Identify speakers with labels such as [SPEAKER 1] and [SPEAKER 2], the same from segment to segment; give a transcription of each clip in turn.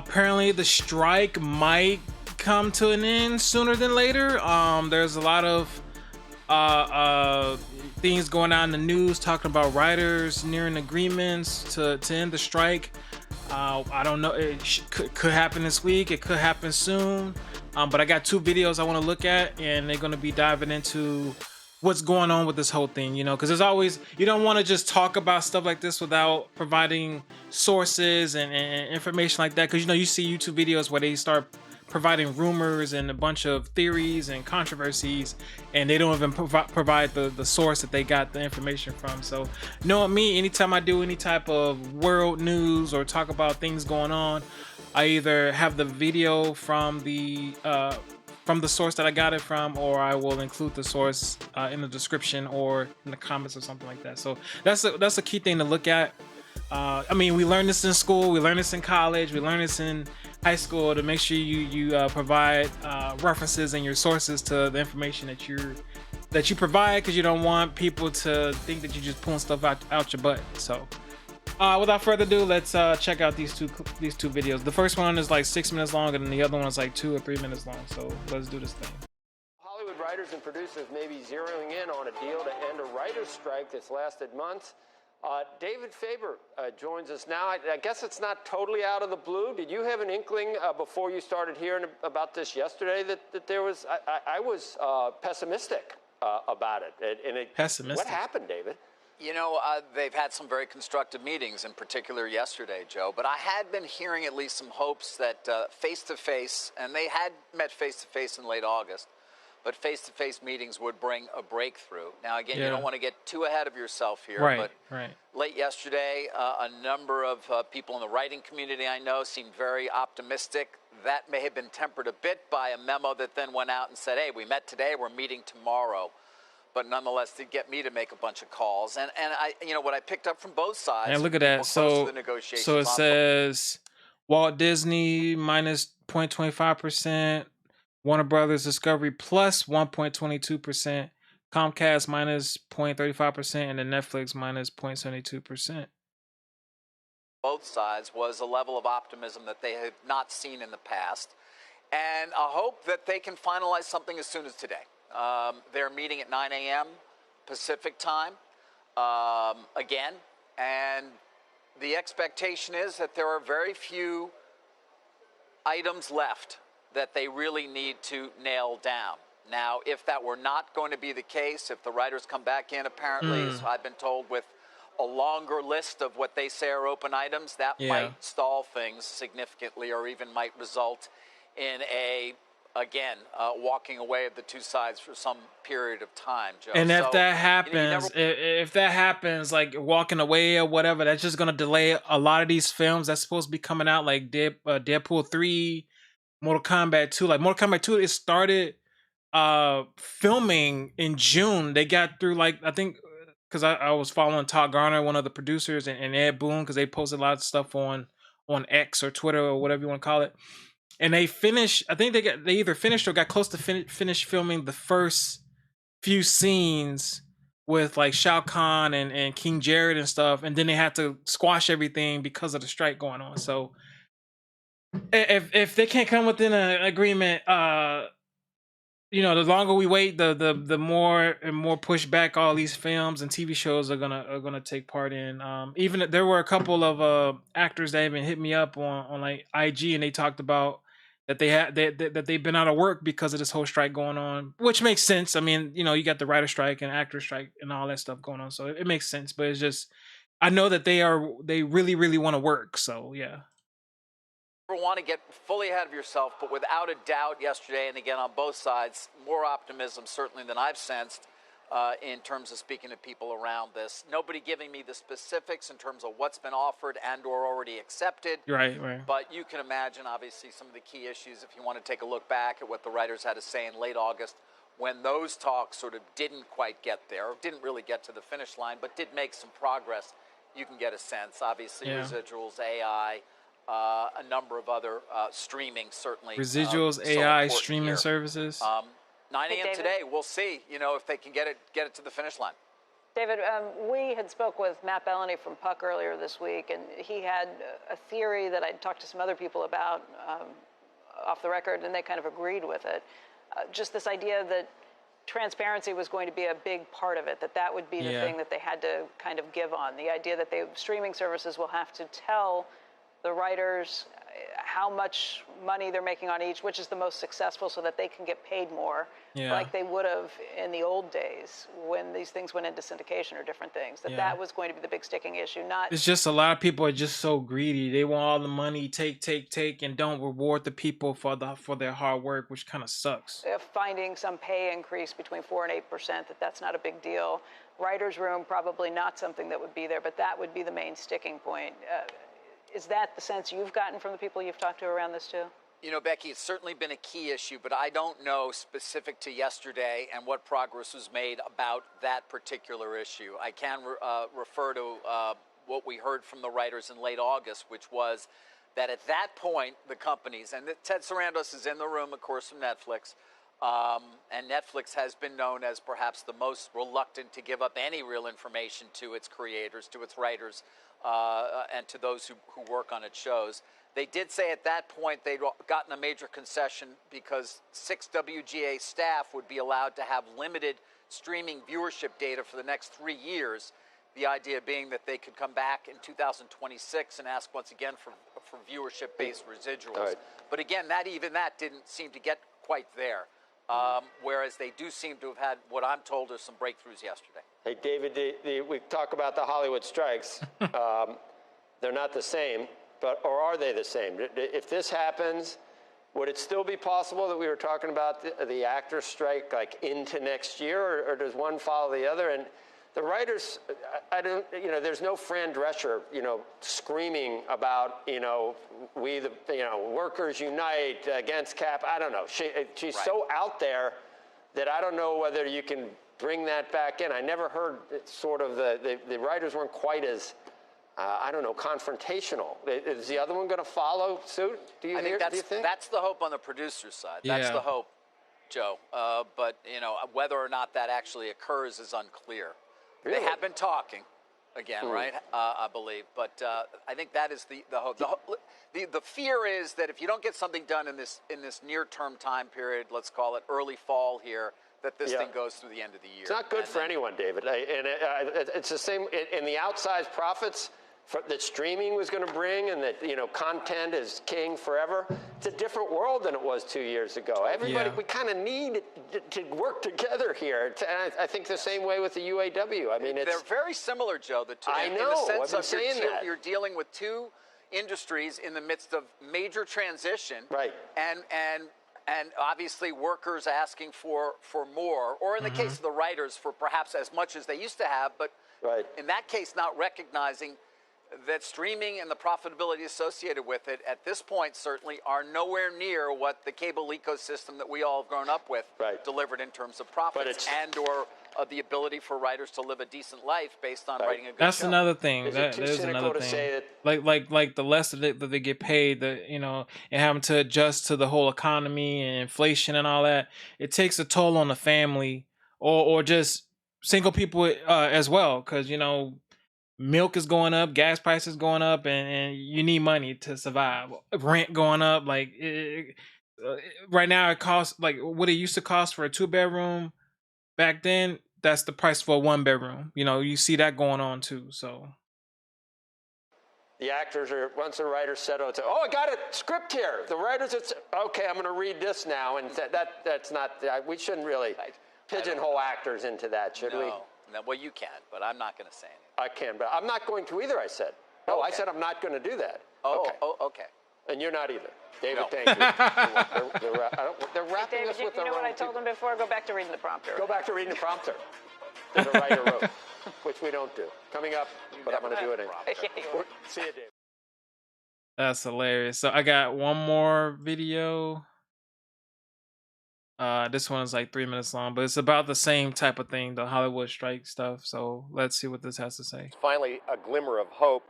[SPEAKER 1] Apparently the strike might come to an end sooner than later. There's a lot of uh, uh, things going on in the news talking about writers nearing agreements to end the strike. I don't know. Could happen this week. It could happen soon. But I got two videos I want to look at, and they're going to be diving into what's going on with this whole thing. You know, because there's always, you don't want to just talk about stuff like this without providing sources and information like that. Because you know, you see YouTube videos where they start providing rumors and a bunch of theories and controversies, and they don't even provide the source that they got the information from. So knowing me, anytime I do any type of world news or talk about things going on, I either have the video from the source that I got it from, or I will include the source in the description or in the comments or something like that. So that's a key thing to look at. I mean, we learn this in school, we learn this in college, we learn this in high school, to make sure you provide references and your sources to the information that you provide, because you don't want people to think that you're just pulling stuff out your butt. So without further ado, let's check out these two videos. The first one is like 6 minutes long, and then the other one is like 2 or 3 minutes long. So let's do this thing.
[SPEAKER 2] Hollywood writers and producers may be zeroing in on a deal to end a writer's strike that's lasted months. David Faber joins us now. I guess it's not totally out of the blue. Did you have an inkling before you started hearing about this yesterday that there was? I was pessimistic about it.
[SPEAKER 1] Pessimistic?
[SPEAKER 2] What happened, David?
[SPEAKER 3] You know, they've had some very constructive meetings, in particular yesterday, Joe. But I had been hearing at least some hopes that face-to-face, and they had met face-to-face in late August, but face-to-face meetings would bring a breakthrough. Now, again, you don't want to get too ahead of yourself here.
[SPEAKER 1] Right,
[SPEAKER 3] but late yesterday, a number of people in the writing community I know seemed very optimistic. That may have been tempered a bit by a memo that then went out and said, hey, we met today, we're meeting tomorrow. But nonetheless, did get me to make a bunch of calls. And I, you know, what I picked up from both sides.
[SPEAKER 1] And look at that. So it says Walt Disney minus 0.25%, Warner Brothers Discovery plus 1.22%, Comcast minus 0.35%, and then Netflix minus 0.72%.
[SPEAKER 3] Both sides was a level of optimism that they have not seen in the past, and a hope that they can finalize something as soon as today. They're meeting at 9 a.m. Pacific time again, and the expectation is that there are very few items left that they really need to nail down. Now, if that were not going to be the case, if the writers come back in, apparently, as I've been told, with a longer list of what they say are open items, that might stall things significantly, or even might result in walking away of the two sides for some period of time, Joe.
[SPEAKER 1] And if that happens, if that happens, like walking away or whatever, that's just gonna delay a lot of these films that's supposed to be coming out, like Deadpool 3, Mortal Kombat 2. Like Mortal Kombat 2, it started filming in June. They got through, like, I think, because I was following Todd Garner, one of the producers, and Ed Boon, because they posted a lot of stuff on X or Twitter or whatever you want to call it. And they finished, I think they either finished or got close to finish filming the first few scenes with like Shao Kahn and King Jared and stuff, and then they had to squash everything because of the strike going on. So if they can't come within an agreement, you know, the longer we wait, the more and more pushback all these films and TV shows are gonna take part in. Even there were a couple of actors that even hit me up on like IG, and they talked about that that they've been out of work because of this whole strike going on, which makes sense. I mean, you know, you got the writer strike and actor strike and all that stuff going on, so it makes sense. But it's just, I know that they really want to work. So yeah.
[SPEAKER 3] Want to get fully ahead of yourself, but without a doubt yesterday, and again on both sides, more optimism certainly than I've sensed in terms of speaking to people around this. Nobody giving me the specifics in terms of what's been offered and or already accepted.
[SPEAKER 1] Right.
[SPEAKER 3] But you can imagine, obviously, some of the key issues if you want to take a look back at what the writers had to say in late August, when those talks sort of didn't quite get there, or didn't really get to the finish line, but did make some progress. You can get a sense, obviously, residuals, AI, a number of other streaming, certainly.
[SPEAKER 1] Residuals, AI, streaming services.
[SPEAKER 3] 9 a.m. today, we'll see, you know, if they can get it to the finish line.
[SPEAKER 4] David, we had spoke with Matt Bellany from Puck earlier this week, and he had a theory that I'd talked to some other people about off the record, and they kind of agreed with it. Just this idea that transparency was going to be a big part of it, that would be the thing that they had to kind of give on. The idea that the streaming services will have to tell the writers how much money they're making on each, which is the most successful, so that they can get paid more, like they would have in the old days when these things went into syndication or different things. That was going to be the big sticking issue.
[SPEAKER 1] It's just a lot of people are just so greedy. They want all the money, take, and don't reward the people for their hard work, which kind of sucks.
[SPEAKER 4] Finding some pay increase between 4% and 8%, that's not a big deal. Writers' room, probably not something that would be there, but that would be the main sticking point. Is that the sense you've gotten from the people you've talked to around this too?
[SPEAKER 3] You know, Becky, it's certainly been a key issue, but I don't know specific to yesterday and what progress was made about that particular issue. I can refer to what we heard from the writers in late August, which was that at that point, the companies, and Ted Sarandos is in the room, of course, from Netflix, and Netflix has been known as perhaps the most reluctant to give up any real information to its creators, to its writers, and to those who work on its shows. They did say at that point they'd gotten a major concession because 6 WGA staff would be allowed to have limited streaming viewership data for the next 3 years. The idea being that they could come back in 2026 and ask once again for viewership-based residuals. Right. But again, that didn't seem to get quite there. Whereas they do seem to have had what I'm told are some breakthroughs yesterday.
[SPEAKER 2] Hey, David, we talk about the Hollywood strikes. They're not the same, or are they the same? If this happens, would it still be possible that we were talking about the actors' strike like into next year, or does one follow the other? And the writers, there's no Fran Drescher, screaming about, we the workers unite against Cap. I don't know. She's right. So out there that I don't know whether you can bring that back in. I never heard sort of the writers weren't quite as, confrontational. Is the other one going to follow suit? Do you think?
[SPEAKER 3] That's the hope on the producer's side. That's the hope, Joe. But whether or not that actually occurs is unclear. Really? They have been talking again, right? I believe, but I think that is the hope. The fear is that if you don't get something done in this near-term time period, let's call it early fall here, that this thing goes through the end of the year.
[SPEAKER 2] It's not good for anyone, David. It's the same in the outsized profits that streaming was going to bring, and that content is king forever. It's a different world than it was 2 years ago. Everybody, we kind of need to work together here. And I think the same way with the UAW. I mean,
[SPEAKER 3] they're very similar, Joe.
[SPEAKER 2] I know.
[SPEAKER 3] In the sense
[SPEAKER 2] I've been saying that
[SPEAKER 3] you're dealing with two industries in the midst of major transition,
[SPEAKER 2] right?
[SPEAKER 3] And obviously workers asking for more, or in the case of the writers, for perhaps as much as they used to have, but in that case, not recognizing that streaming and the profitability associated with it at this point certainly are nowhere near what the cable ecosystem that we all have grown up with delivered in terms of profits and or the ability for writers to live a decent life based on writing a good
[SPEAKER 1] That's
[SPEAKER 3] show.
[SPEAKER 1] another thing.
[SPEAKER 2] There's
[SPEAKER 1] another
[SPEAKER 2] to
[SPEAKER 1] thing.
[SPEAKER 2] Say that
[SPEAKER 1] like the less that they get paid, and having to adjust to the whole economy and inflation and all that, it takes a toll on the family or just single people as well, because milk is going up, gas prices going up, and you need money to survive. Rent going up, right now it costs like what it used to cost for a 2-bedroom back then. That's the price for a 1-bedroom. You see that going on too. So
[SPEAKER 2] the actors are, once the writers settle, it's, I got a script here. The writers are, okay, I'm going to read this now, and that's not. We shouldn't really pigeonhole actors into that, should we?
[SPEAKER 3] No, well, you can, but I'm not going to say anything.
[SPEAKER 2] I can, but I'm not going to either, I said. No, I said I'm not going to do that.
[SPEAKER 3] Okay.
[SPEAKER 2] And you're not either. David,
[SPEAKER 3] No.
[SPEAKER 2] thank you. They're wrapping
[SPEAKER 4] David,
[SPEAKER 2] us with the
[SPEAKER 4] you know
[SPEAKER 2] wrong
[SPEAKER 4] what I told them before? Go back to reading the prompter.
[SPEAKER 2] Go back to reading the prompter that the writer wrote, which we don't do. Coming up, but I'm going to do it anyway. See you, David.
[SPEAKER 1] that's hilarious. So I got one more video. This one is like 3 minutes long, but it's about the same type of thing, the Hollywood strike stuff. So let's see what this has to say.
[SPEAKER 5] Finally, a glimmer of hope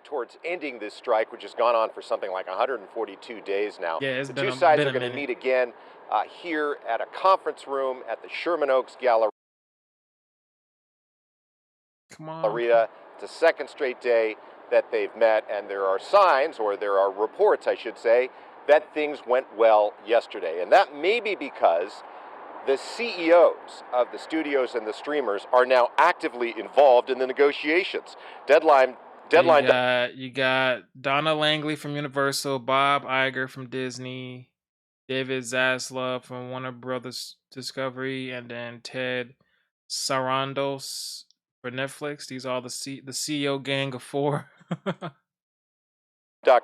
[SPEAKER 5] towards ending this strike, which has gone on for something like 142 days now.
[SPEAKER 1] Yeah,
[SPEAKER 5] the two sides are going to meet again here at a conference room at the Sherman Oaks Gallery.
[SPEAKER 1] Come on.
[SPEAKER 5] Florida. It's a second straight day that they've met, and there are signs, or there are reports, I should say, that things went well yesterday. And that may be because the CEOs of the studios and the streamers are now actively involved in the negotiations.
[SPEAKER 1] You got Donna Langley from Universal, Bob Iger from Disney, David Zaslav from Warner Brothers Discovery, and then Ted Sarandos for Netflix. These are the CEO gang of four.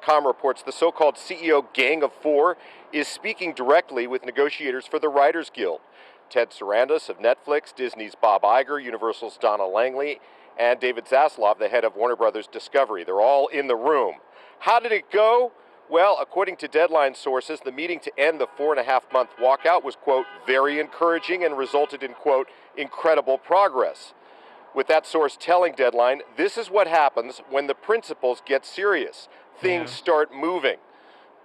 [SPEAKER 5] .com reports the so-called CEO Gang of Four is speaking directly with negotiators for the Writers Guild. Ted Sarandos of Netflix, Disney's Bob Iger, Universal's Donna Langley, and David Zaslav, the head of Warner Brothers Discovery. They're all in the room. How did it go? Well, according to Deadline sources, the meeting to end the 4.5-month walkout was, quote, very encouraging and resulted in, quote, incredible progress. With that source telling Deadline, this is what happens when the principals get serious. Things start moving.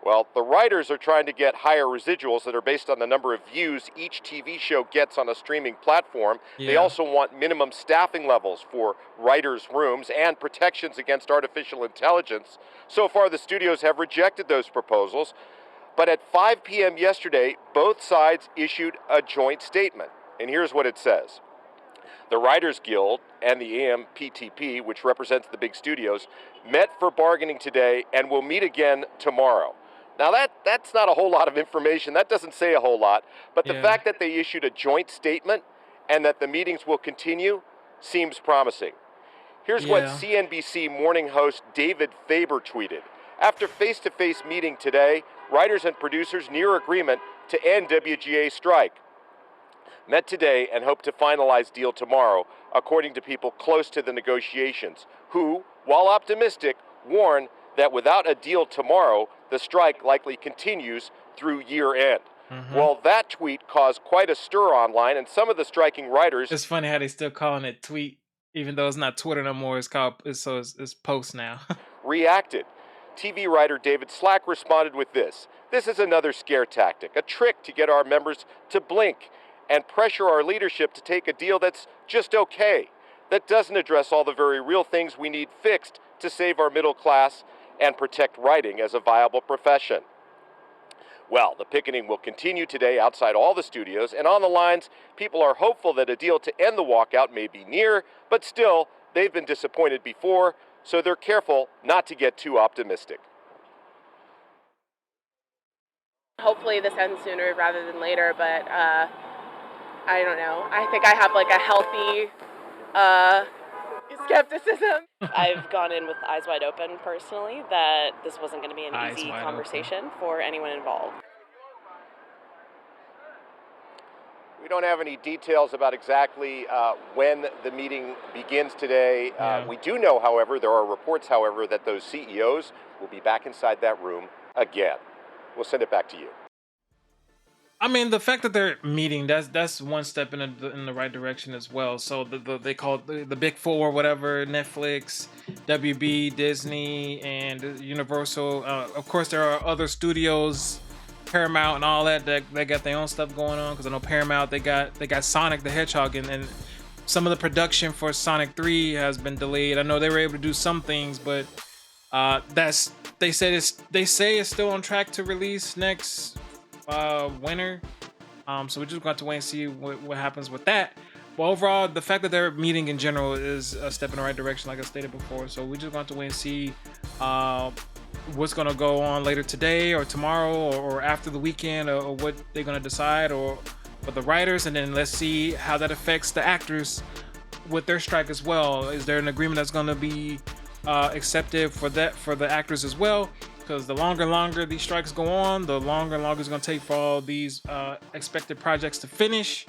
[SPEAKER 5] Well, the writers are trying to get higher residuals that are based on the number of views each TV show gets on a streaming platform. They also want minimum staffing levels for writers' rooms and protections against artificial intelligence. So far, the studios have rejected those proposals. But at 5 p.m. yesterday, both sides issued a joint statement. And here's what it says. The Writers Guild and the AMPTP, which represents the big studios, met for bargaining today and will meet again tomorrow. Now that's not a whole lot of information. That doesn't say a whole lot. But the fact that they issued a joint statement and that the meetings will continue seems promising. Here's what CNBC morning host David Faber tweeted. After face-to-face meeting today, writers and producers near agreement to end WGA strike. Met today and hope to finalize deal tomorrow, according to people close to the negotiations, who, while optimistic, warn that without a deal tomorrow, the strike likely continues through year end. Well, that tweet caused quite a stir online, and some of the striking writers...
[SPEAKER 1] It's funny how they still calling it tweet, even though it's not Twitter no more. It's post now.
[SPEAKER 5] reacted. TV writer David Slack responded with this. This is another scare tactic, a trick to get our members to blink and pressure our leadership to take a deal that's just okay, that doesn't address all the very real things we need fixed to save our middle class and protect writing as a viable profession. Well, the picketing will continue today outside all the studios, and on the lines, people are hopeful that a deal to end the walkout may be near, but still, they've been disappointed before, so they're careful not to get too optimistic.
[SPEAKER 6] Hopefully this ends sooner rather than later, but I don't know. I think I have like a healthy skepticism.
[SPEAKER 7] I've gone in with eyes wide open personally that this wasn't going to be an easy conversation for anyone involved.
[SPEAKER 5] We don't have any details about exactly when the meeting begins today. We do know, however, there are reports, however, that those CEOs will be back inside that room again. We'll send it back to you.
[SPEAKER 1] I mean, the fact that they're meeting, that's one step in the right direction as well. So they call it the Big Four, whatever, Netflix, WB, Disney, and Universal. Of course, there are other studios, Paramount and all that they got their own stuff going on. Because I know Paramount, they got Sonic the Hedgehog, and some of the production for Sonic 3 has been delayed. I know they were able to do some things, but they say it's still on track to release next winter. So we're just going to wait and see what happens with that. But overall, the fact that they're meeting in general is a step in the right direction, like I stated before. So we're just going to wait and see what's going to go on later today or tomorrow or after the weekend, or what they're going to decide, or for the writers, and then let's see how that affects the actors with their strike as well. Is there an agreement that's going to be accepted for the actors as well? Because the longer these strikes go on, the longer it's going to take for all these expected projects to finish.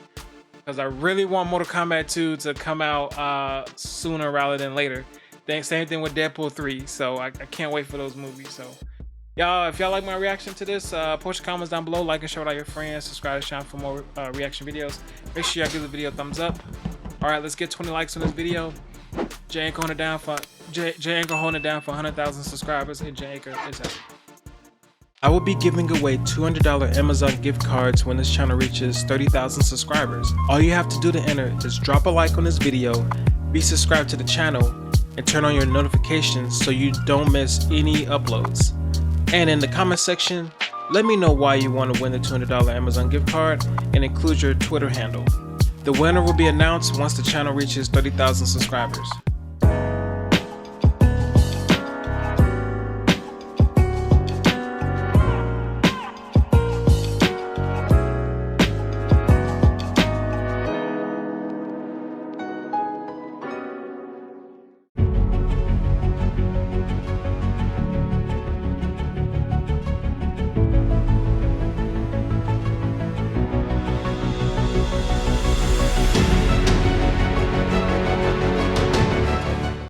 [SPEAKER 1] Because I really want Mortal Kombat 2 to come out sooner rather than later. Same thing with Deadpool 3. So I can't wait for those movies. So y'all, if y'all like my reaction to this, post your comments down below. Like and share with all your friends. Subscribe to the channel for more reaction videos. Make sure y'all give the video a thumbs up. All right, let's get 20 likes on this video. Jay Anchor holding it down for 100,000 subscribers, and Jay Anchor is out. I will be giving away $200 Amazon gift cards when this channel reaches 30,000 subscribers. All you have to do to enter is drop a like on this video, be subscribed to the channel and turn on your notifications so you don't miss any uploads. And in the comment section, let me know why you want to win the $200 Amazon gift card and include your Twitter handle. The winner will be announced once the channel reaches 30,000 subscribers.